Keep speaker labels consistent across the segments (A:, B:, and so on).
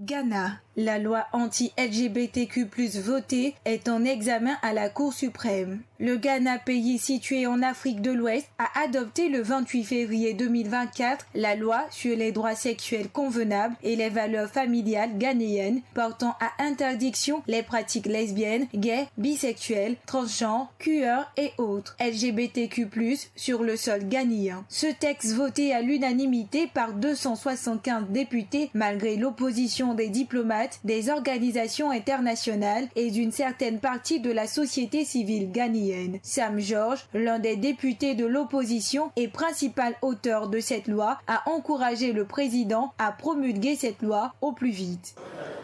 A: Ghana. La loi anti-LGBTQ+ votée est en examen à la Cour suprême. Le Ghana, pays situé en Afrique de l'Ouest, a adopté le 28 février 2024 la loi sur les droits sexuels convenables et les valeurs familiales ghanéennes portant à interdiction les pratiques lesbiennes, gays, bisexuels, transgenres, queer et autres LGBTQ+ sur le sol ghanéen. Ce texte voté à l'unanimité par 275 députés malgré l'opposition des diplomates, des organisations internationales et d'une certaine partie de la société civile ghanéenne. Sam George, l'un des députés de l'opposition et principal auteur de cette loi, a encouragé le président à promulguer cette loi au plus vite.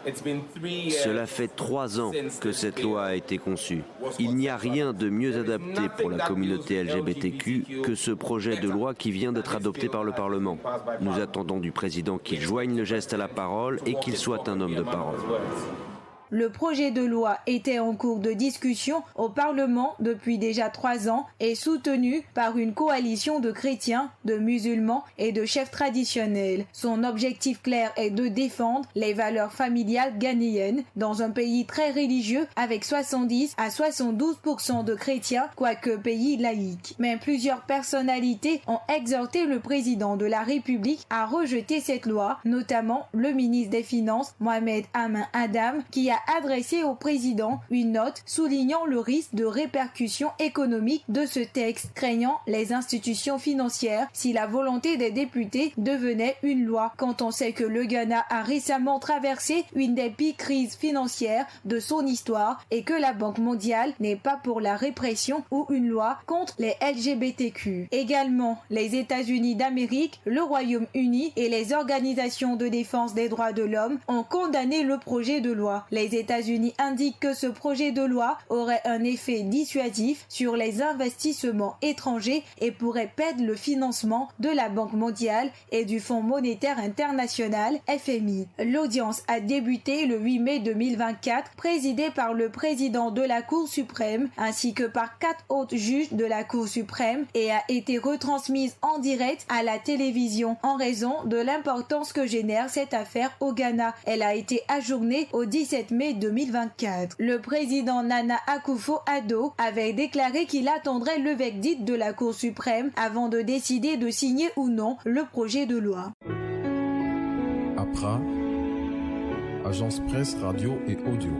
B: Cela fait 3 ans que cette loi a été conçue. Il n'y a rien de mieux adapté pour la communauté LGBTQ que ce projet de loi qui vient d'être adopté par le Parlement. Nous attendons du président qu'il joigne le geste à la parole et qu'il soit un homme de parole.
A: Le projet de loi était en cours de discussion au Parlement depuis déjà 3 ans et soutenu par une coalition de chrétiens, de musulmans et de chefs traditionnels. Son objectif clair est de défendre les valeurs familiales ghanéennes dans un pays très religieux avec 70 à 72% de chrétiens, quoique pays laïque. Mais plusieurs personnalités ont exhorté le président de la République à rejeter cette loi, notamment le ministre des Finances, Mohamed Amin Adam, qui a adressé au président une note soulignant le risque de répercussions économiques de ce texte, craignant les institutions financières si la volonté des députés devenait une loi. Quand on sait que le Ghana a récemment traversé une des pires crises financières de son histoire et que la Banque mondiale n'est pas pour la répression ou une loi contre les LGBTQ. Également, les États-Unis d'Amérique, le Royaume-Uni et les organisations de défense des droits de l'homme ont condamné le projet de loi. Les États-Unis indiquent que ce projet de loi aurait un effet dissuasif sur les investissements étrangers et pourrait perdre le financement de la Banque mondiale et du Fonds monétaire international FMI. L'audience a débuté le 8 mai 2024, présidée par le président de la Cour suprême ainsi que par 4 autres juges de la Cour suprême et a été retransmise en direct à la télévision en raison de l'importance que génère cette affaire au Ghana. Elle a été ajournée au 17 mai 2024. Le président Nana Akufo-Addo avait déclaré qu'il attendrait le verdict de la Cour suprême avant de décider de signer ou non le projet de loi.
C: APRA, Agence Presse, Radio et Audio.